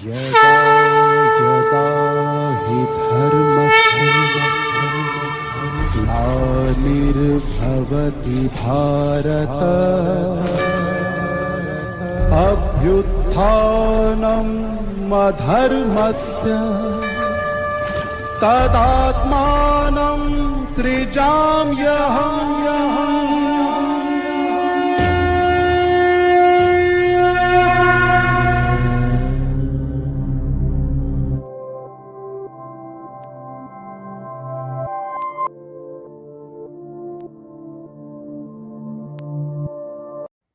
यदा यदा हि धर्मस्य ग्लानिर्भवति भारत अभ्युत्थानम् अधर्मस्य तदात्मानं सृजाम्यहम्।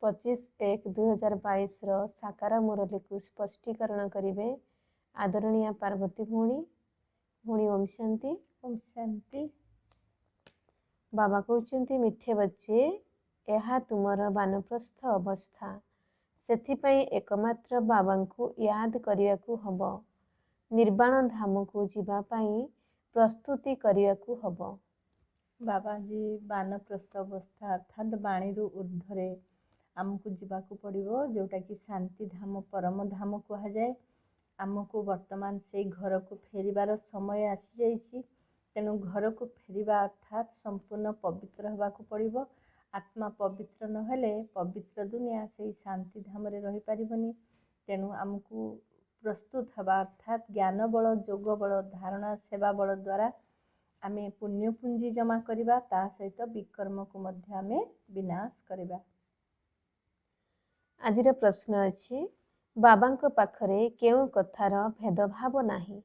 25/1/2022 साकार मुरली को स्पष्टीकरण करिवे आदरणीय पार्वती भूणी भूणी ओम शांति। ओम शांति। बाबा कहते मिठे बच्चे यह तुमर वानप्रस्थ अवस्था सेथिपाई एकमात्र बाबा को याद करने को हब। निर्वाण धाम को जीवापाई प्रस्तुति करने को हब। बाबा जी वानप्रस्थ अवस्था अर्थात वाणी ऊर्ध्वे आमको जावाक पड़ो जोटा कि शांति धाम परम धाम कहुए। आमको वर्तमान से घर को फेरिबार समय आसी जाइए। तेणु घर को फेरिबा अर्थात संपूर्ण पवित्र होगाक पड़ो। आत्मा पवित्र नहेले पवित्र दुनिया से शांति धाम रही पारिबनी। तेणु आमको प्रस्तुत हवा अर्थात ज्ञान बल जोग बल धारणा सेवा बल द्वारा आमे पुण्य पुंजी जमा करिबा ता सहित विकर्म को मध्य आमे विनाश करिबा। आजिर प्रश्न अच्छी बाबा पाखरे केउ कथार भेदभाव नाही।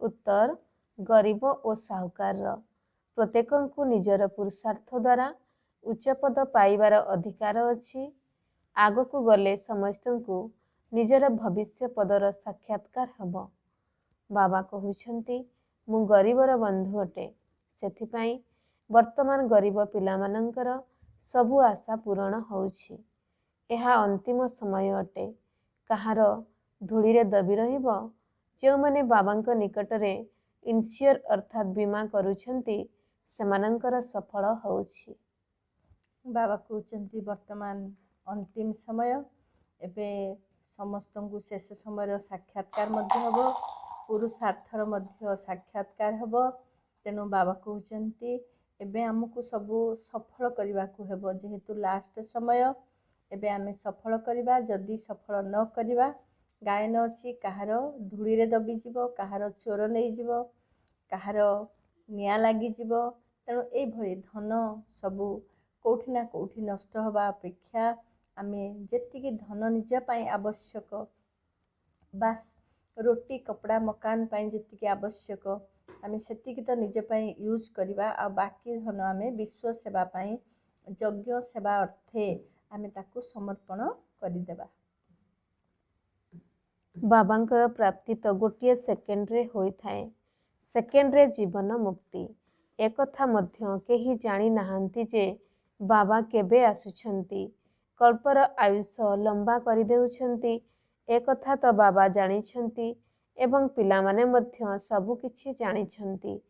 उत्तर गरीब और साहुकार प्रत्येक को निजर पुरुषार्थ द्वारा उच्च पद पाइबार अधिकार अच्छी। आग को गले समस्त को निजर भविष्य पदर साक्षात्कार हब। बाबा कहउछंती मु गरीबर बंधु अटे सेथिपाई वर्तमान गरीब पिलामानंकर सबु आशा पूरण होउछि। यह अंतिम समय अटे कहार धूली रे दबी रहिबो। जो माने बाबा निकटरे इन्श्योर अर्थात बीमा करुछंती सेमानंकर सफल होउछि। बाबा कहउछंती वर्तमान अंतिम समय एबे समस्त को शेष समय साक्षात्कार मध्य हबो। पुरुषार्थर मध्य साक्षात्कार हबो। तेणु बाबा कहउछंती एबे हमको सबू सफल करने को हेबो। जेहेतु लास्ट समय एबे आमे सफल करिबा। जदि सफल न करिबा गायन अच्छी कहार धूली रे दबी जीवो, कहार चोर नहीं जीवो, कहार निया लगी जीवो। तेणु ए भली धन सबू कोठी ना कोठी नष्ट हवा अपेक्षा आमे जेतिकी धन निज पाई आवश्यक बास रोटी कपड़ा मकान पाई जेतिकी आवश्यक आमे सेतिकी तो निज पाई यूज करिबा। आ बाकी धन आमे विश्व सेवा पाई यज्ञ सेवा अर्थे आमे ताकू समर्पण करिदेबा। बाबांकर प्राप्ति तो गोटे सेकेंड रे होई थाए। सेकेंड रे जीवन मुक्ति एक कथा मध्य केही जानी नाहंती जे बाबा केबे आसुछंती कल्पर आयुष लंबा करि देउछंती। एक कथा तो बाबा जानिछंती एवं पिला माने मध्य सबु किछि जानिछंती।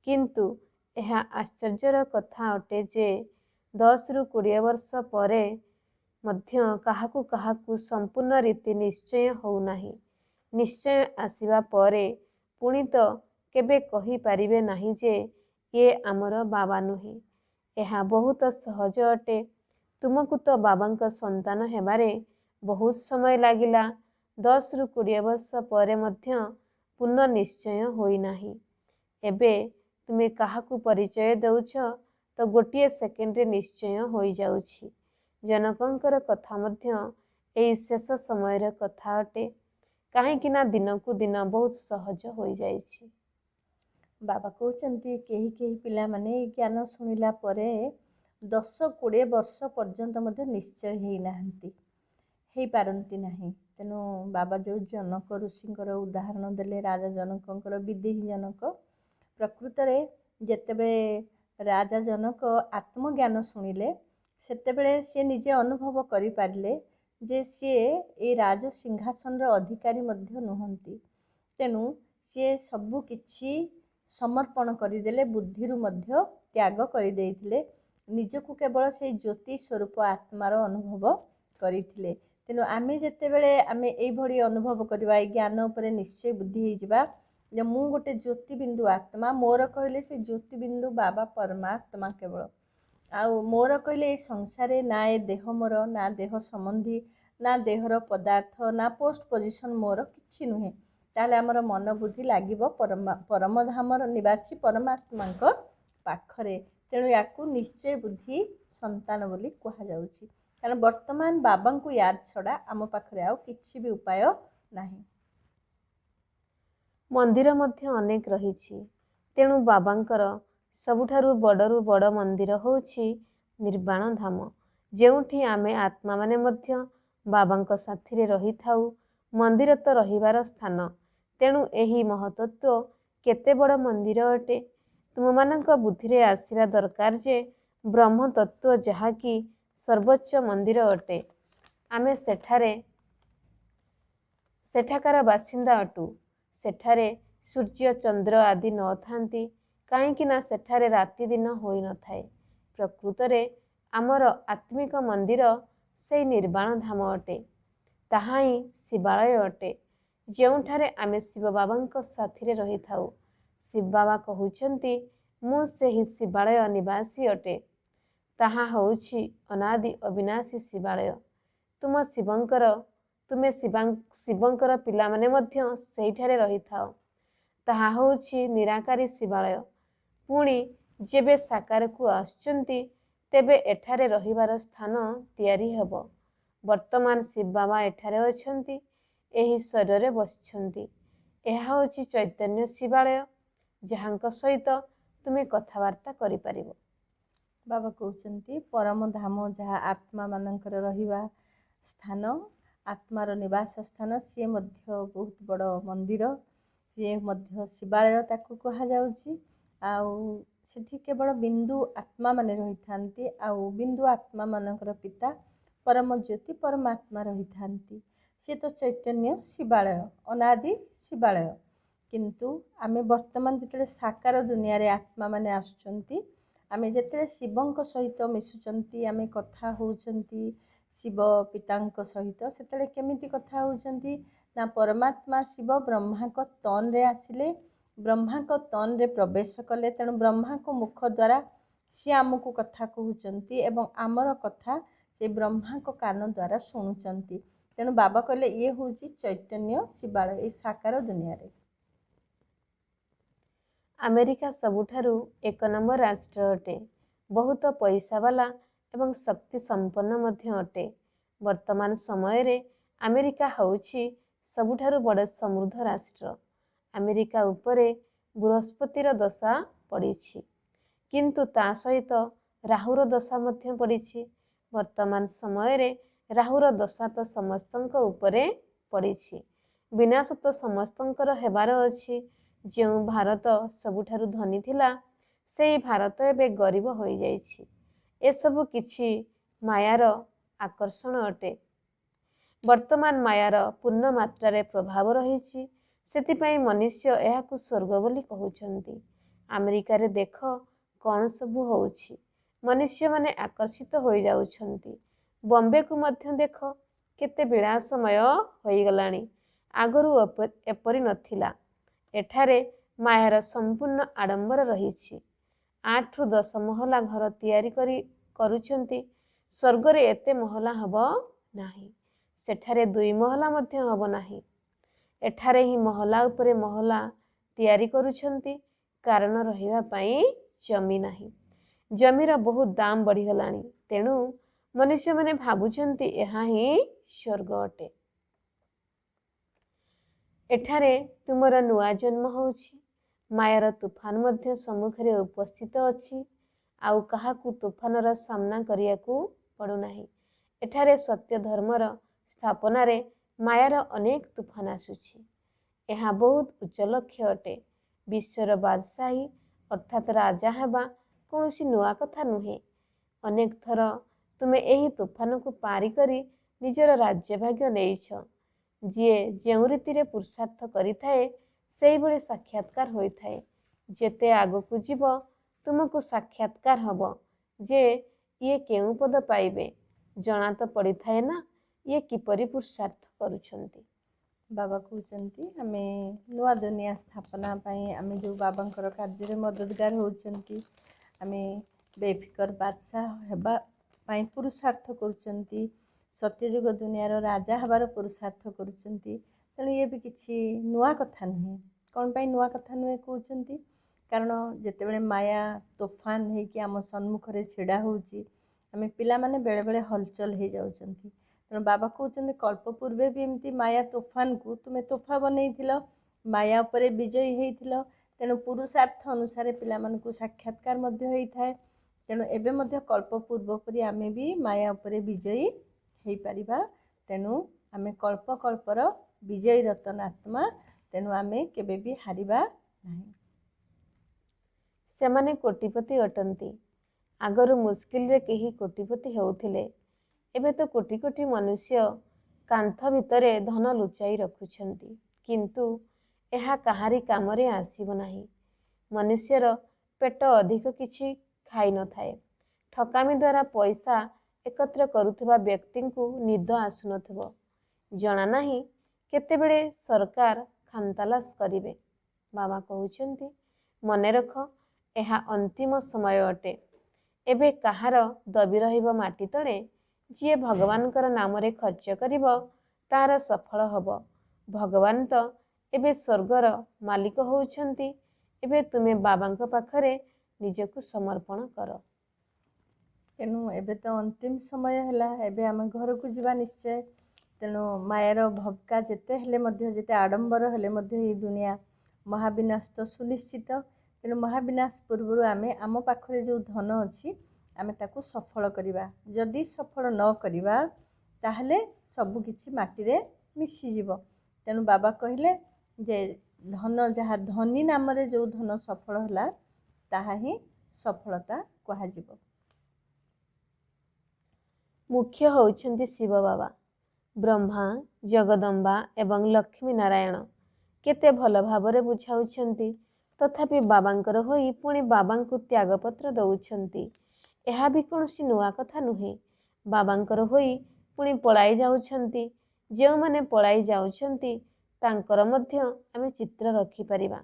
किंतु यह आश्चर्यर कथा अटे जे 10 रु 20 वर्ष परे मध्य काहाकू काहाकू संपूर्ण रीति निश्चय हो नाही। निश्चय आसीबा परे पुणी तो केबे कही पारिबे नाही जे ये आमर बाबा नुहे। यह बहुत सहज अटे। तुमको तो बाबा संतान हेबारे बहुत समय लागिला। 10 रु 20 वर्ष परे मध्य पूर्ण निश्चय होई नाही। एबे तुमे काहाकू परिचय देउछ तो गोटे सेकेंड रे निश्चय होई जाउछि। जनकंकर कथा मध्य एई शेष समय कथा अटे कहीं दिन को दिन बहुत सहज हो जाइछि। बाबा कहउछंती केही केही पिला माने ज्ञान सुनिला परे 10-20 वर्ष पर्यंत मध्य निश्चय ही नाहंती हेई पारंती नाही। तेनु बाबा जो जनक ऋषिंकर उदाहरण देले राजा जनकंकर विदेही जनक प्रकृत रे जेतेबे राजा जनक आत्मज्ञान सुनिले सेतेबेले से निजे अनुभव करि पारिले जे सी ए राज सिंहासन अधिकारी मध्य नुहंती। तेणु सी सबु किछि समर्पण करदेले बुद्धि मध्य त्याग करदेइथिले। निजको केवल से ज्योति स्वरूप आत्मार अनुभव करथिले। तेणु आमे जेतेबेले आमे एइभଳି अनुभव करवा ए ज्ञान उपरे निश्चय बुद्धि होइजिबा जे मु गोटे ज्योतिबिंदु आत्मा मोर कहले से ज्योतिबिंदु बाबा परमात्मा केवल आउ मोर कहले ए संसार ना ए देह मोर ना देह संबंधी ना देहर पदार्थ ना पोस्ट पोजिशन मोर किछि नुहे ताले हमर मन बुद्धि लागिबो परम धामर निवासी परमात्मा पाखरे तेणु याकू निश्चय बुद्धि संतान बोली कहा जाउछि कारण वर्तमान बाबा को याद छड़ा आम पाखरे आउ किछि भी उपाय नाही। मंदिर मध्य अनेक रहिछि तेणु बाबांकर सबुठारु बड़ मंदिर होउछि निर्वाण धाम जेउठी आमे आत्मा माने मध्य बाबांक साथीरे रही थाउ मंदिर तो रहिबार स्थान तेणु एही महतत्व केते बड़ मंदिर अटे तुम मानक बुद्धिरे आसिरा दरकार जे ब्रह्म तत्व जहाँकि सर्वोच्च मंदिर अटे आमे सेठाकार बासिंदा अटु सेठारे सूर्य चंद्र आदि न थांती काईकि ना सेठारे राति दिन होई न थाए प्रकृतरे आमर आत्मिक मंदिर से निर्वाण धाम अटे ताहा ही शिवालय अटे जेउठारे आमे शिव बाबांक साथीरे रही थाउ शिव बाबा कहउछंती मु सेही शिवालय निवासी अटे ताहा होउछि अनादि अविनाशी शिवालय तुमे शिवंकर पिला माने मध्य सेठारे रही थाओ ताहा होउछि निराकारी शिवालय पुणी जेबे साकार को आसुचंती तेबे एठारे रहिबार स्थान तैयारी हेबो वर्तमान शिव बाबा एठारे अछंती एही शरीर बसिछंती एहा होउछि चैतन्य शिवालय जहाँक सहित तुमे कथावार्ता करि परिबो। बाबा कहउचंती परम धाम जहाँ आत्मा मानकर रहिबा स्थान आत्मार निवास स्थान सी मध्य बहुत बड़ मंदिर सी मध्य शिवालय ताकू कहा जाउची आउ सेठी केवल बिंदु आत्मा माने रही थांती आउ बिंदु आत्मा मानकर पिता परम ज्योति परमात्मा रही थांती सी तो चैतन्य शिवालय अनादि शिवालय किंतु आमे वर्तमान जेते साकार दुनिया रे आत्मा माने आसुचंती आमे जेते शिवंक सहित मिसुचंती आमे कथा होउचंती शिव पितांक सहित सेतले केमिति कथा होउचंती ना परमात्मा शिव ब्रह्मा को तन रे आसिले ब्रह्मा को तन रे प्रवेश कले तेणु ब्रह्मा को मुख द्वारा सी आमको कथा कहउचंती एवं आमर कथा से ब्रह्मा को कान द्वारा शुणुचंती तेणु बाबा कहले ये होउची चैतन्य शिवालय ए साकार दुनिया रे। अमेरिका सबुठारु एक नंबर राष्ट्र अटे बहुत पैसा वाला एवं शक्ति संपन्न मध्य अटे वर्तमान समय रे अमेरिका होउछि सबुठारु बड़ समृद्ध राष्ट्र अमेरिका उपरे बृहस्पतिर दशा पड़िछि किंतु ता सहित राहुर दशा मध्य पड़िछि वर्तमान समय रे राहुर दशा तो समस्तंक उपरे पड़िछि विनाश तो समस्तंकर हेबार अछि जो भारत सबुठारु धनी थिला सेई भारत एबे गरीब होई जाइछि ए सब किछि मायार आकर्षण अटे वर्तमान मायार पूर्ण मात्रा रे प्रभाव रहिछि सेतिपई मनुष्य एहाकु स्वर्ग बोली कहउछंती अमेरिका रे देख कौन सबु होउछि मनुष्य माने आकर्षित होई जाउछंती बॉम्बे को मध्य देख केते विलासमय होई गलानी आगरु एपरि नथिला एठारे मायार संपूर्ण आडंबर रहिछि 8 रु 10 महला घर तैयारी करुछंती स्वर्ग रे एते महला हबो नाही सेठारे 2 महला मध्य हबो नाही एठारे ही महला उपरे महला तैयारी करुछंती कारण रहिबा पई जमी नाही जमीर बहुत दाम बढ़ी गलानी तेणु मनुष्य माने भाबुछंती एहा ही स्वर्ग अटे एठारे तुमर नुआ जन्म होउछि मायार तूफान मध्य सम्मुखरे उपस्थित अछि आउ काहाकू तूफानर सामना करियाकू पड़ु नाही एठारे सत्य धर्मर स्थापना रे मायार अनेक तूफान आसुछि एहा बहुत उच्च लक्ष्य अटे विश्वर बादशाही अर्थात राजा हेबा कौनसी नुआ कथा नुहे अनेक थर तुमे एही तूफान को पारी करी निजर राज्य भाग्य नेइछ जिए जेउ रीति पुरुषार्थ करिथाए सेही भली साक्षात्कार होइथाए जेते आगकू जीव तुमको साक्षात्कार हब जे ये केउ पद पाइबे जना तो पड़ी थाए ना ये किपरि पुरुषार्थ करुछंती? बाबा कहते आमे नुआ दुनिया स्थापना आमे जो बाबांकर कार्य मददगार होती आमे बेफिकर बादशाह हेबा पाई पुरुषार्थ करुछंती सत्ययुग दुनियार राजा हबार पुरुषार्थ करुछंती। तेणु ये भी किसी नुआ कथा नुहे। कौन पाई नुआ कथा नुहे कहते कारण जितेबले माया तोफान होकि आम सम्मुख में छिड़ा होची आमे पिला माने बेले बेले हलचल हो जाउछंती। तेणु बाबा कहते कल्प पूर्वे भी एमती माया तोफान को तुम्हें तोफा बनई माया उपरे विजयी होइथिल। तेणु पुरुषार्थ अनुसार पिलामानकु साक्षात्कार मध्य होइथाए। तेणु एबे मध्य कल्प पूर्व परि आमे भी माया उपरे विजयी हो पारिबा। तेणु आमे कल्प कल्पर विजयी रतन आत्मा। तेणु आमे केबे भी हारिबा नाही। सेमाने कोटिपति अटंती। आगरु मुस्किल रे केही कोटिपति होउथिले। एबे तो कोटि कोटि मनुष्य कांथ भितरे धन लुचाई रखुछंती किंतु एहा कहारी कामरे आसीब नाही। मनुष्यर पेट अधिक किछि खाई न थाए। ठकामी द्वारा पैसा एकत्र करुथिबा व्यक्ति को निद आसुनथिबो। जना नाही केतेबेले सरकार खामतालास करिवे। बाबा कहउछंती मने रख एहा अंतिम समय अटे। एबे कहार दबी रहिबो माटी तळे। जी भगवानकर नाम रे खर्च करिबो तार सफल हब। भगवान तो एबे स्वर्गर मालिक होउछंती। एबे तुमे बाबांक पाखरे निजकु समर्पण कर। तेणु एबे तो अंतिम समय हैला। एबे आम घर को जीवा निश्चय। तेणु मायर भबका जेते हेले मध्य जेते आडंबर हेले मध्य ये दुनिया महाविनाश तो सुनिश्चित। तेणु महाविनाश पूर्व आमे आम पाखरे जो धन अच्छी आमे ताकू सफल करिबा। जदि सफल न करिबा ताहले सबु किछि माटी रे मिसी जीवो। तेणु बाबा कहिले जे धन जहा धनी नाम रे जो धन सफल होला ताहा ही सफलता कहा जीवो। मुख्य होउछंती शिव बाबा। ब्रह्मा जगदम्बा एवं लक्ष्मी नारायण केते भल भावरे बुझाउछंती। तथापि बाबांकर होई पुणी बाबांकु त्यागपत्र दउछंती। एहा भी कोनोसी नुआ कथा नुहे। बाबांकर होई पुणी पलाई जाउछंती। जेउ माने पलाई जाउछंती तांकर मध्य आमे चित्र रखि परिबा।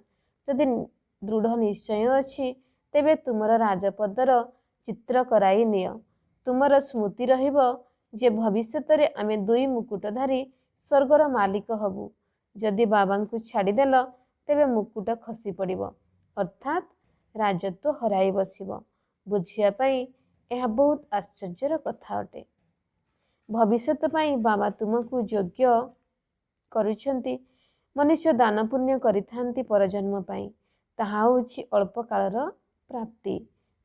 यदि दृढ़ निश्चय अछि तेबे तुमर राजपदर चित्र कराई नियो। तुमर स्मृति रहिबो जे भविष्यतरे आमे दुई मुकुटधारी स्वर्गर मालिक हबु। जदि बाबांकु छाड़ीदेल तेबे मुकुट खसी पड़िबो अर्थात राजत्व हराई बसिबो। बुझिया पाई यह बहुत आश्चर्यर कथा अटे। भविष्यत पाई बाबा तुमको योग्य करुछंती। मनुष्य दान पुण्य करिथांती परजन्म पाई। ताहा होछि अल्प कालर प्राप्ति।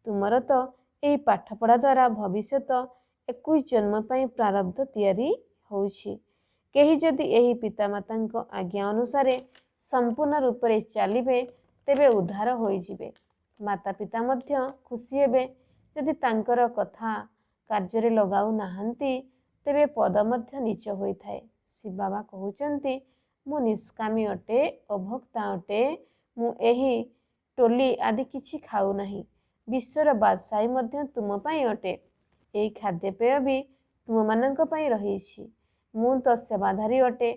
तुमर तो एही पाठ पढ़ा द्वारा भविष्यत 21 जन्म पाई प्रारब्ध तैयारी होछि। केही जदि एही पितामातांक आज्ञा अनुसारे संपूर्ण रूप से चलिबे तेबे उद्धार होई जिवे। माता पिता मध्य खुशी हेबे। यदि तांकर कथा कार्य लगाऊ नाहंती तेबे पद मध्य नीच होइथाए। शिव बाबा कहउचंती मु निष्कामी अटे अभक्ता अटे। मु एही टोली आदि किछि खाऊ नाही। विश्वर बादशाही मध्य तुम पाई अटे। एही खाद्यपेय भी तुम मानंक पाई रहिछि। मु तो सेवाधारी अटे।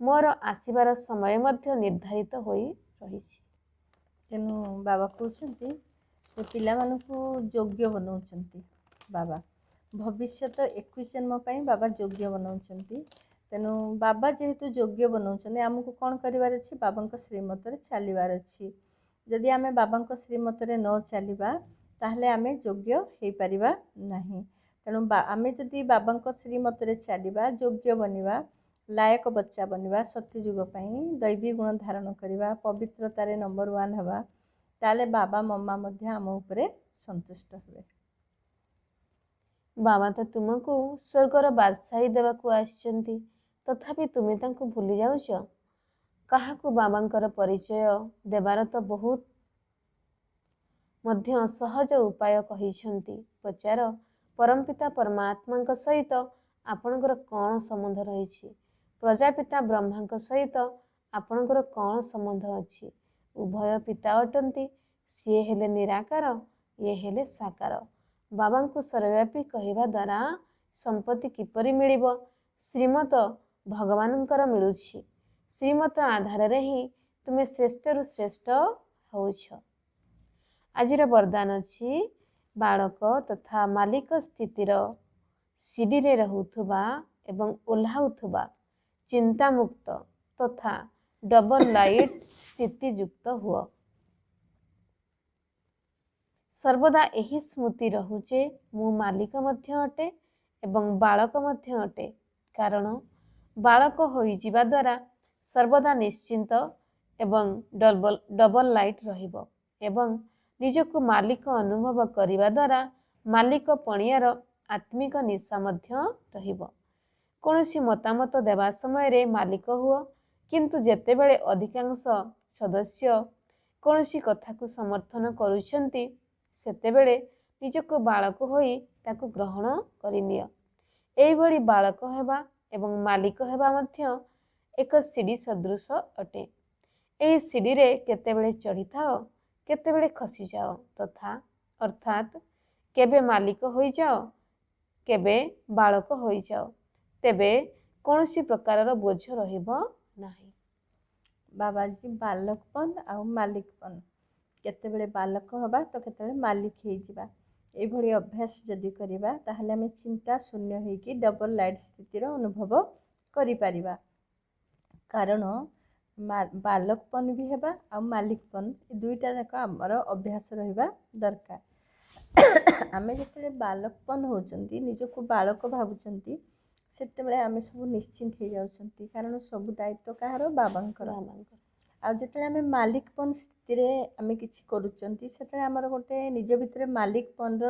मोर आसीबार समय मध्य निर्धारित होई रहिछि। तेणु बाबा कहते पिला मानकु योग्य बनाउछंती। बाबा भविष्यत 21 जन्म पाई बाबा योग्य बनाउछंती। तेणु बाबा जेहेतु योग्य बनाउछंती आमको कौन करिवार अछि बाबांक श्रीमत रे चलिवार अछि। जदि आमे बाबांक श्रीमत रे न चलिबा ताहले आमे योग्य हेई परिबा नाही। तेणु आमे जदि बाबांक श्रीमत रे चलिबा योग्य बनिबा लायक बच्चा बनिबा सत्य युग पाई दैवी गुण धारण करिबा पवित्रतारे नंबर 1 हवा ताले बाबा मम्मा मध्य आम उपरे संतुष्ट हेबे। बाबा तो तुमको स्वर्गर बादशाही देवाकू आछंती तथापि तुमे तांको भूली जाउछ। काहाकू बाबांकर परिचय देवार तो बहुत मध्य सहज उपाय कहिछंती। पचार परमपिता परमात्मा सहित आपणकर कौन संबंध रही। प्रजापिता ब्रह्मा सहित आपणकर कौन संबंध अछि। उभय पिता अटंती। सी हेले निराकार ये हेले साकार। बाबा को सर्वव्यापी कहवा द्वारा संपत्ति किपरि मिलिबो ଶ୍ରୀମତ ଭଗବାନଙ୍କର ମିଳୁଛି। ଶ୍ରୀମତ ଆଧାରରେ ହିଁ ତୁମେ ଶ୍ରେଷ୍ଠରୁ ଶ୍ରେଷ୍ଠ ହେଉଛ। ଆଜିର ବରଦାନ ଅଛି, ବାଳକ ତଥା ମାଲିକ ସ୍ଥିତିର ସିଡ଼ିରେ ରହୁଥିବା ଏବଂ ଓହ୍ଲାଉଥିବା ଚିନ୍ତାମୁକ୍ତ ତଥା ଡବଲ ଲାଇଟ୍ ସ୍ଥିତିଯୁକ୍ତ ହୁଅ। ସର୍ବଦା ଏହି ସ୍ମୃତି ରହୁ ଯେ ମୁଁ ମାଲିକ ମଧ୍ୟ ଅଟେ ଏବଂ ବାଳକ ମଧ୍ୟ ଅଟେ, କାରଣ ବାଳକ ହୋଇଯିବା ଦ୍ୱାରା ସର୍ବଦା ନିଶ୍ଚିନ୍ତ ଏବଂ ଡବଲ ଲାଇଟ୍ ରହିବ ଏବଂ ନିଜକୁ ମାଲିକ ଅନୁଭବ କରିବା ଦ୍ୱାରା ମାଲିକ ପଣିଆର ଆତ୍ମିକ ନିଶା ମଧ୍ୟ ରହିବ। କୌଣସି ମତାମତ ଦେବା ସମୟରେ ମାଲିକ ହୁଅ, କିନ୍ତୁ ଯେତେବେଳେ ଅଧିକାଂଶ ସଦସ୍ୟ କୌଣସି କଥାକୁ ସମର୍ଥନ କରୁଛନ୍ତି ସେତେବେଳେ ନିଜକୁ ବାଳକ ହୋଇ ତାକୁ ଗ୍ରହଣ କରିନିଅ। ଏହିଭଳି ବାଳକ ହେବା ଏବଂ ମାଲିକ ହେବା ମଧ୍ୟ ଏକ ସିଡ଼ି ସଦୃଶ ଅଟେ। ଏହି ସିଡ଼ିରେ କେତେବେଳେ ଚଢ଼ିଥାଅ, କେତେବେଳେ ଖସିଯାଅ ତଥା ଅର୍ଥାତ୍ କେବେ ମାଲିକ ହୋଇଯାଅ, କେବେ ବାଳକ ହୋଇଯାଅ, ତେବେ କୌଣସି ପ୍ରକାରର ବୋଝ ରହିବ ନାହିଁ। ବାବାଜୀ ବାଲକପନ ଆଉ ମାଲିକପନ, କେତେବେଳେ ବାଲକ ହେବା ତ କେତେବେଳେ ମାଲିକ ହେଇଯିବା, ଏଇଭଳି ଅଭ୍ୟାସ ଯଦି କରିବା ତାହେଲେ ଆମେ ଚିନ୍ତା ଶୂନ୍ୟ ହେଇକି ଡବଲ ଲାଇଟ୍ ସ୍ଥିତିର ଅନୁଭବ କରିପାରିବା। କାରଣ ବାଲକପନ ବି ହେବା ଆଉ ମାଲିକପନ, ଏ ଦୁଇଟା ଯାକ ଆମର ଅଭ୍ୟାସ ରହିବା ଦରକାର। ଆମେ ଯେତେବେଳେ ବାଲକପନ ହେଉଛନ୍ତି, ନିଜକୁ ବାଳକ ଭାବୁଛନ୍ତି, ସେତେବେଳେ ଆମେ ସବୁ ନିଶ୍ଚିନ୍ତ ହେଇଯାଉଛନ୍ତି, କାରଣ ସବୁ ଦାୟିତ୍ୱ କାହାର? ବାବାଙ୍କର। ଆଉ ଯେତେବେଳେ ଆମେ ମାଲିକପନ ସ୍ଥିତିରେ ଆମେ କିଛି କରୁଛନ୍ତି, ସେତେବେଳେ ଆମର ଗୋଟେ ନିଜ ଭିତରେ ମାଲିକପନର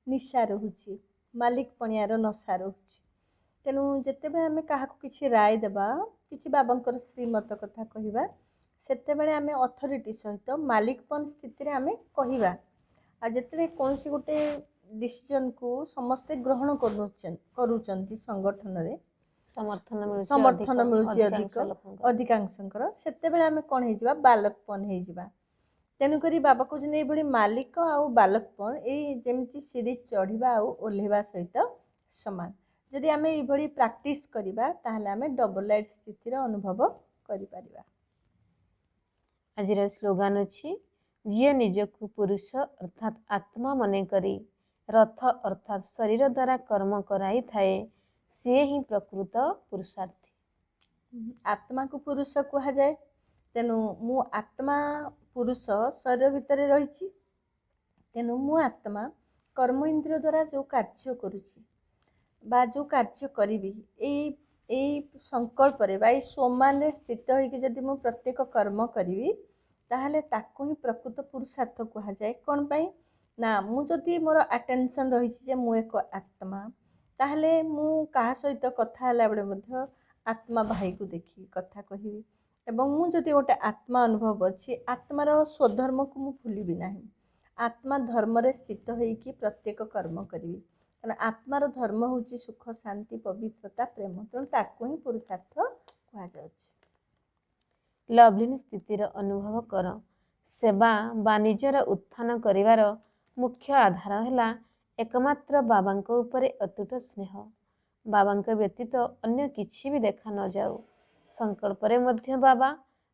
ନିଶା ରହୁଛି, ମାଲିକପଣିଆର ନଶା ରହୁଛି। ତେଣୁ ଯେତେବେଳେ ଆମେ କାହାକୁ କିଛି ରାୟ ଦେବା, କିଛି ବାବାଙ୍କର ଶ୍ରୀମତ କଥା କହିବା, ସେତେବେଳେ ଆମେ ଅଥରିଟି ସହିତ ମାଲିକପନ ସ୍ଥିତିରେ ଆମେ କହିବା। ଆଉ ଯେତେବେଳେ କୌଣସି ଗୋଟେ ଡିସିଜନକୁ ସମସ୍ତେ ଗ୍ରହଣ କରୁଛନ୍ତି ସଂଗଠନରେ, ସମର୍ଥନ ମିଳୁଛି ଅଧିକାଂଶଙ୍କର, ସେତେବେଳେ ଆମେ କ'ଣ ହେଇଯିବା? ବାଲକପନ ହେଇଯିବା। ତେଣୁକରି ବାବା କହୁଛନ୍ତି ଏଇଭଳି ମାଲିକ ଆଉ ବାଲକପନ ଏଇ ଯେମିତି ସିଡ଼ି ଚଢ଼ିବା ଆଉ ଓହ୍ଲେଇବା ସହିତ ସମାନ। ଯଦି ଆମେ ଏଇଭଳି ପ୍ରାକ୍ଟିସ୍ କରିବା ତାହେଲେ ଆମେ ଡବଲ ଲାଇଟ୍ ସ୍ଥିତିର ଅନୁଭବ କରିପାରିବା। ଆଜିର ସ୍ଲୋଗାନ ଅଛି, ଯିଏ ନିଜକୁ ପୁରୁଷ ଅର୍ଥାତ୍ ଆତ୍ମା ମନେକରି ରଥ ଅର୍ଥାତ୍ ଶରୀର ଦ୍ୱାରା କର୍ମ କରାଇଥାଏ, ସିଏ ହିଁ ପ୍ରକୃତ ପୁରୁଷାର୍ଥୀ। ଆତ୍ମାକୁ ପୁରୁଷ କୁହାଯାଏ। ତେଣୁ ମୁଁ ଆତ୍ମା ପୁରୁଷ ଶରୀର ଭିତରେ ରହିଛି। ତେଣୁ ମୁଁ ଆତ୍ମା କର୍ମ ଇନ୍ଦ୍ରିୟ ଦ୍ୱାରା ଯେଉଁ କାର୍ଯ୍ୟ କରୁଛି ବା ଯେଉଁ କାର୍ଯ୍ୟ କରିବି, ଏଇ ସଂକଳ୍ପରେ ବା ଏଇ ସୋମାନରେ ସ୍ଥିତ ହୋଇକି ଯଦି ମୁଁ ପ୍ରତ୍ୟେକ କର୍ମ କରିବି, ତାହେଲେ ତାକୁ ହିଁ ପ୍ରକୃତ ପୁରୁଷାର୍ଥ କୁହାଯାଏ। କ'ଣ ପାଇଁ ନା, ମୁଁ ଯଦି ମୋର ଆଟେନସନ୍ ରହିଛି ଯେ ମୁଁ ଏକ ଆତ୍ମା, ତାହେଲେ ମୁଁ କାହା ସହିତ କଥା ହେଲା ବେଳେ ମଧ୍ୟ ଆତ୍ମା ଭାଇକୁ ଦେଖିକି କଥା କହିବି। ଏବଂ ମୁଁ ଯଦି ଗୋଟେ ଆତ୍ମା ଅନୁଭବ ଅଛି, ଆତ୍ମାର ସ୍ୱଧର୍ମକୁ ମୁଁ ଭୁଲିବି ନାହିଁ, ଆତ୍ମା ଧର୍ମରେ ସ୍ଥିତ ହୋଇକି ପ୍ରତ୍ୟେକ କର୍ମ କରିବି। କାରଣ ଆତ୍ମାର ଧର୍ମ ହେଉଛି ସୁଖ, ଶାନ୍ତି, ପବିତ୍ରତା, ପ୍ରେମ। ତେଣୁ ତାକୁ ହିଁ ପୁରୁଷାର୍ଥ କୁହାଯାଉଛି। ଲଭଲିନ୍ ସ୍ଥିତିର ଅନୁଭବ କର। ସେବା ବା ନିଜର ଉତ୍ଥାନ କରିବାର ମୁଖ୍ୟ ଆଧାର ହେଲା ଏକମାତ୍ର ବାବାଙ୍କ ଉପରେ ଅତୁଟ ସ୍ନେହ। ବାବାଙ୍କ ବ୍ୟତୀତ ଅନ୍ୟ କିଛି ବି ଦେଖା ନଯାଉ। ସଂକଳ୍ପରେ ମଧ୍ୟ ବାବା,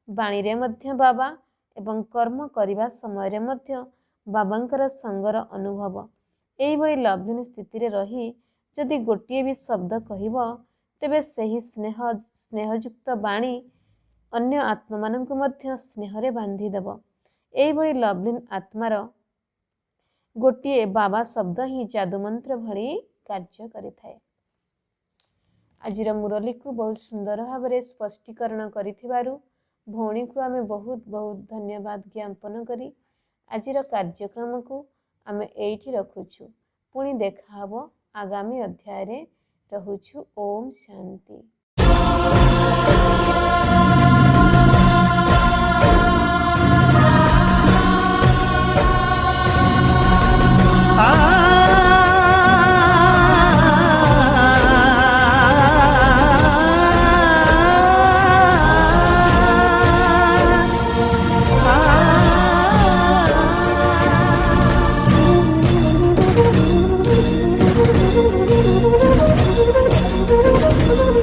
ବାଣୀରେ ମଧ୍ୟ ବାବା ଏବଂ କର୍ମ କରିବା ସମୟରେ ମଧ୍ୟ ବାବାଙ୍କର ସଙ୍ଗର ଅନୁଭବ। ଏହିଭଳି ଲଭଲିନ୍ ସ୍ଥିତିରେ ରହି ଯଦି ଗୋଟିଏ ବି ଶବ୍ଦ କହିବ, ତେବେ ସେହି ସ୍ନେହଯୁକ୍ତ ବାଣୀ ଅନ୍ୟ ଆତ୍ମାମାନଙ୍କୁ ମଧ୍ୟ ସ୍ନେହରେ ବାନ୍ଧିଦେବ। ଏହିଭଳି ଲଭଲିନ୍ ଆତ୍ମାର ଗୋଟିଏ ବାବା ଶବ୍ଦ ହିଁ ଯାଦୁମନ୍ତ୍ର ଭଳି କାର୍ଯ୍ୟ କରିଥାଏ। ଆଜିର ମୁରଲୀକୁ ବହୁତ ସୁନ୍ଦର ଭାବରେ ସ୍ପଷ୍ଟୀକରଣ କରିଥିବାରୁ ଭଉଣୀକୁ ଆମେ ବହୁତ ବହୁତ ଧନ୍ୟବାଦ ଜ୍ଞାପନ କରି ଆଜିର କାର୍ଯ୍ୟକ୍ରମକୁ ଆମେ ଏଇଠି ରଖୁଛୁ। ପୁଣି ଦେଖାହବ ଆଗାମୀ ଅଧ୍ୟାୟରେ। ରହୁଛୁ। ଓମ୍ ଶାନ୍ତି। Thank you.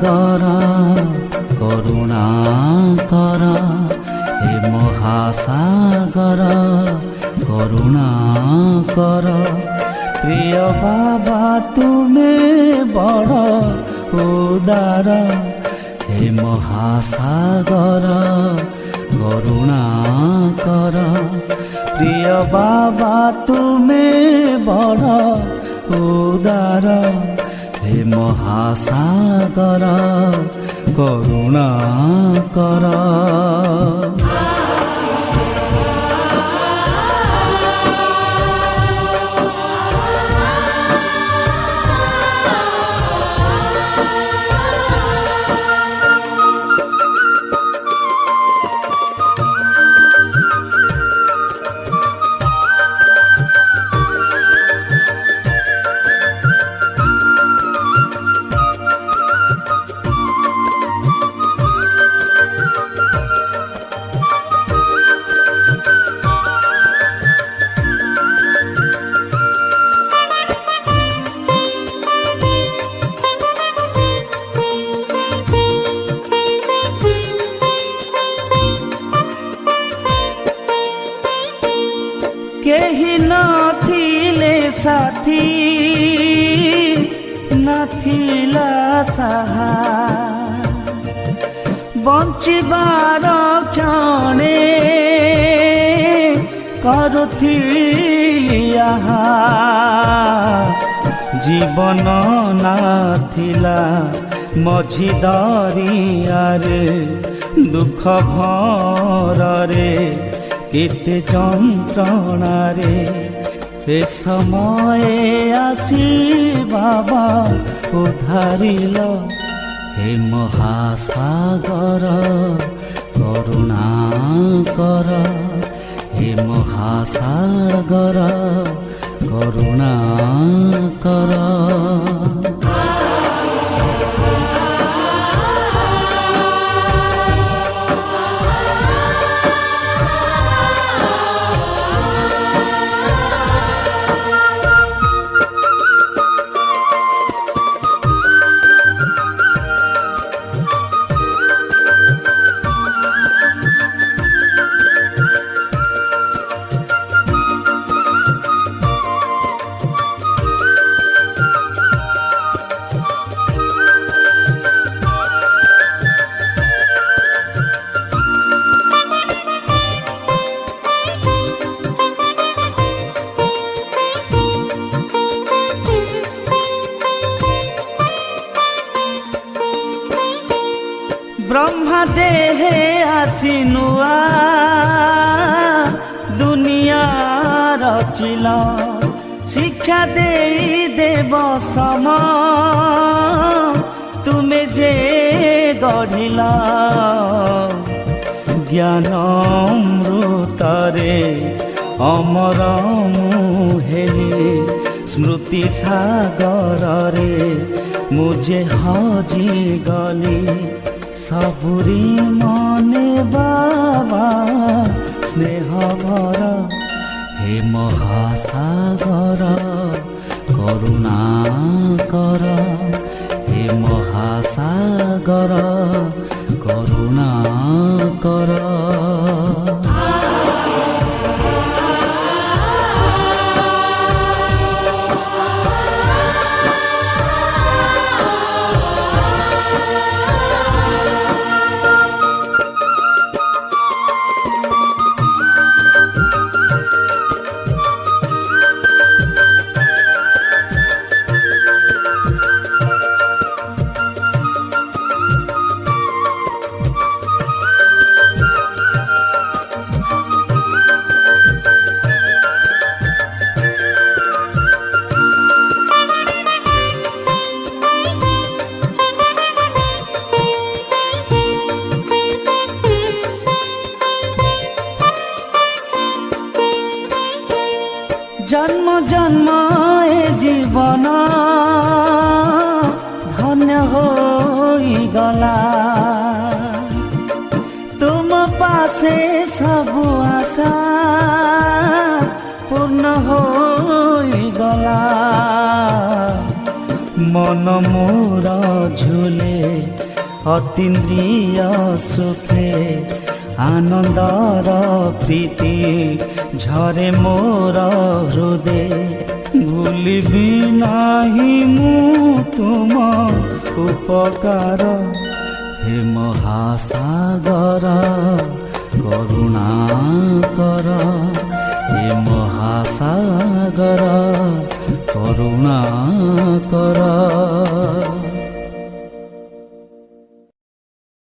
महासागर करुणा कर हे महासागर करुणा कर प्रिय बाबा तुम्हें बड़ उदार हे महासागर करुणा कर प्रिय बाबा तुम्हें बड़ उदार हे महासागर करुणा कर। केही नथिले साथी नथिला साहा बଞ୍ଚିବାର क्षणे କରୁଥିଲି ଆହା ଜୀବନ ନଥିଲା ମଝି ଦରିଆରେ ଦୁଃଖ ଭରରେ केते যন্ত্রণারে ए समय आसी बाबा उधारिल हे महासागर करुणा कर हे महासागर करुणा कर। ब्रह्मा देहे आसी नुआ दुनिया रचिल शिक्षा दे देव सम तुमे जे गढ़िल ज्ञान अमृतरे अमर मुहेली स्मृति सागर रे मुझे हजी गली सबुरी मने बाबा स्नेह भर हे महासागर करुणा कर हे महासागर करुणा कर। जन्म जन्म ए जीवन धन्य होइगला तुम पासे सब आशा पूर्ण होइगला मन मोर झुले अतीन्द्रिय सुखे आनंदर प्रीति झरे मोर हृदय भूलिबि नाही मु तुम उपकार हे महासागर करुणा कर हे महासागर करुणा कर।